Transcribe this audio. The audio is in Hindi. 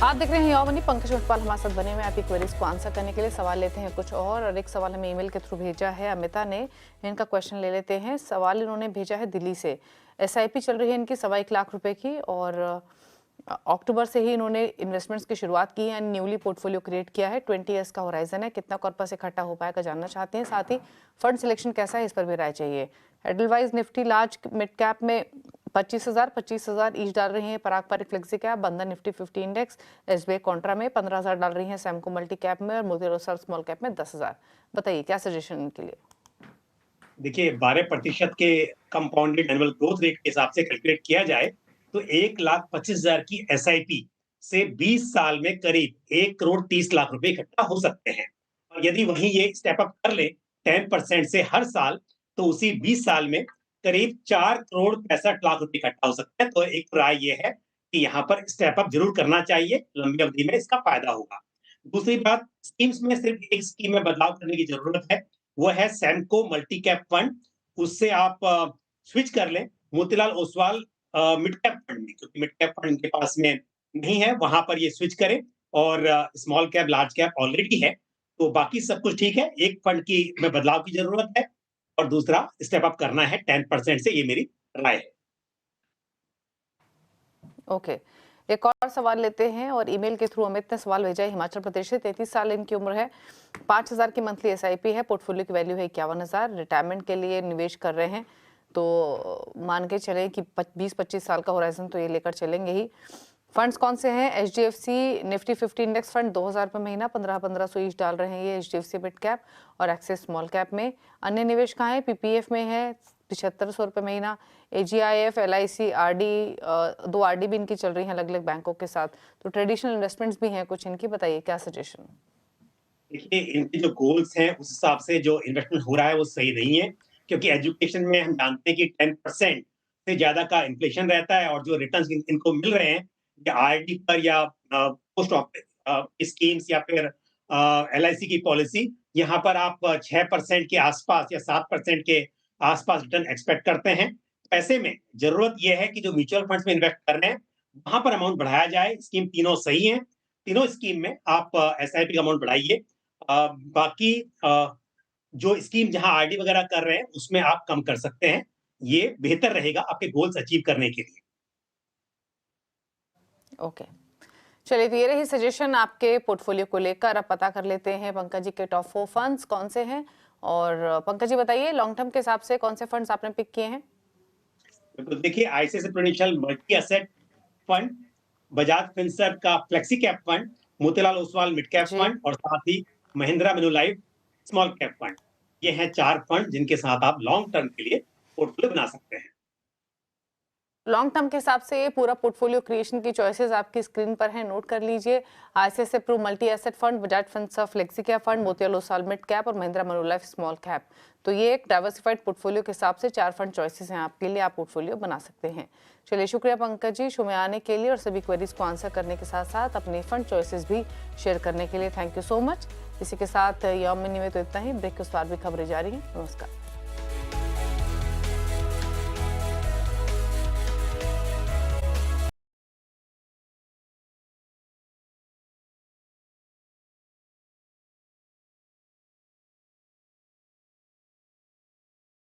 आप देख रहे हैं यौमनी। पंकज उटपाल हमारे साथ बने हुए हैं आपकी क्वेरीज को आंसर करने के लिए। सवाल लेते हैं कुछ और एक सवाल हमें ईमेल के थ्रू भेजा है अमिता ने। इनका क्वेश्चन ले लेते हैं। सवाल इन्होंने भेजा है दिल्ली से। एसआईपी चल रही है इनकी 1.25 लाख रुपए की और अक्टूबर से ही इन्होंने इन्वेस्टमेंट्स की शुरुआत की है। न्यूली पोर्टफोलियो क्रिएट किया है। 20 ईयर्स का होराइजन है। कितना कॉर्पस इकट्ठा हो पाएगा जानना चाहते हैं। साथ ही फंड सिलेक्शन कैसा है इस पर भी राय चाहिए। Edelweiss Nifty large mid cap में 25,000 ईच डाल रही हैं। पराग पारिक फ्लेक्सी कैप, बंधन निफ्टी 50 इंडेक्स, एसबीआई कॉन्ट्रा में 15,000 डाल रही हैं। सैमको मल्टी कैप में और मोतीलाल ओसवाल स्मॉल कैप में 10,000। बताइए क्या सजेशन इनके लिए। देखिए 12% के कंपाउंडेड एनुअल ग्रोथ रेट के हिसाब से कैलकुलेट किया जाए तो 1,25,000 की एसआईपी से 20 साल में करीब 1,30,00,000 रुपए इकट्ठा हो सकते हैं। और यदि वहीं ये स्टेप अप कर ले 10% से हर साल, तो उसी 20 साल में करीब 4,65,00,000 रुपए इकट्ठा हो सकते हैं। तो एक राय ये है कि यहाँ पर स्टेप अप जरूर करना चाहिए, लंबी अवधि में इसका फायदा होगा। दूसरी बात, स्कीम्स में सिर्फ एक स्कीम में बदलाव करने की जरूरत है, वो है सैमको मल्टी कैप फंड। उससे आप स्विच कर लें Motilal Oswal mid cap fund में, क्योंकि मिड कैप फंड इनके पास में नहीं है, वहां पर ये स्विच करें। और small cap large cap already है, तो बाकी सब कुछ ठीक है। एक फंड की में बदलाव की जरूरत है और दूसरा स्टेप अप करना है 10% से, ये मेरी राय है। ओके, एक और सवाल लेते हैं और ईमेल के थ्रू अमित ने सवाल भेजा है। हिमाचल प्रदेश से 33 साल इनकी उम्र है। 5,000 की मंथली एसआईपी है। पोर्टफोलियो की वैल्यू है 51,000। रिटायरमेंट के लिए निवेश कर रहे हैं, तो मान के चलें कि 20-25 साल का होराइजन तो ये लेकर चलेंगे ही। फंड्स कौन से हैं? एचडीएफसी निफ्टी 50 इंडेक्स फंड 2,000 रुपये महीना 15-1500 ईच डाल रहे हैं ये एचडीएफसी मिड कैप और एक्सिस स्मॉल कैप में। अन्य निवेश कहाँ है? पीपीएफ में है 7,500 रुपये महीना। एजीआईएफ, एलआईसी, आरडी, 2 आरडी भी इनकी चल रही हैं अलग अलग बैंकों के साथ। तो ट्रेडिशनल इन्वेस्टमेंट्स भी हैं कुछ इनकी। बताइए क्या सजेशन। देखिए इनके जो गोल्स हैं उस हिसाब से जो इन्वेस्टमेंट हो रहा है वो सही नहीं है, क्योंकि एजुकेशन में हम जानते हैं कि 10% से ज्यादा का इन्फ्लेशन रहता है और जो रिटर्न्स इनको मिल रहे हैं या आरडी पर या पोस्ट ऑफिस स्कीम्स या फिर एलआईसी की पॉलिसी, यहाँ पर आप 6% के आसपास या 7% के आसपास रिटर्न एक्सपेक्ट करते हैं। तो ऐसे में जरूरत यह है कि जो म्यूचुअल फंड्स में इन्वेस्ट कर रहे हैं वहां पर अमाउंट बढ़ाया जाए। स्कीम तीनों सही है, तीनों स्कीम में आप एसआईपी का अमाउंट बढ़ाइए। बाकी जो स्कीम जहां आरडी वगैरह कर रहे हैं उसमें आप कम कर सकते हैं। ये बेहतर रहेगा आपके गोल्स अचीव करने के लिए। ओके, चलिए तो ये रही सजेशन आपके पोर्टफोलियो को लेकर। अब पता कर लेते हैं पंकज जी के टॉप 4 फंड्स कौन से हैं। और पंकज जी बताइए लॉन्ग टर्म के हिसाब से कौन से फंड्स आपने पिक किए हैं। तो देखिए ICICI prudential multi asset fund, Bajaj Finserv का flexi cap fund, Motilal Oswal mid cap जी, फंड और साथ ही Mahindra Manulife small cap fund. ये हैं 4 फंड जिनके साथ आप लॉन्ग टर्म के लिए पोर्टफोलियो बना सकते हैं। लॉन्ग टर्म के हिसाब से ये पूरा पोर्टफोलियो क्रिएशन की चॉइसेस आपकी स्क्रीन पर हैं, नोट कर लीजिए। ICICI Pru multi asset fund, Bajaj Finserv flexi cap fund, Motilal Oswal mid cap और महिंद्रा मेनुलाइफ स्मॉल कैप। तो ये एक डाइवर्सिफाइड पोर्टफोलियो के हिसाब से 4 फंड चॉइसेस हैं आपके लिए, आप पोर्टफोलियो बना सकते हैं। चलिए शुक्रिया पंकज जी शो में आने के लिए और सभी क्वेरीज को आंसर करने के साथ साथ अपने फंड चॉइसेस भी शेयर करने के लिए। Thank you so much. इसी के साथ यौम मिनी में तो इतना ही। ब्रेक के बाद भी खबरें जारी हैं। नमस्कार।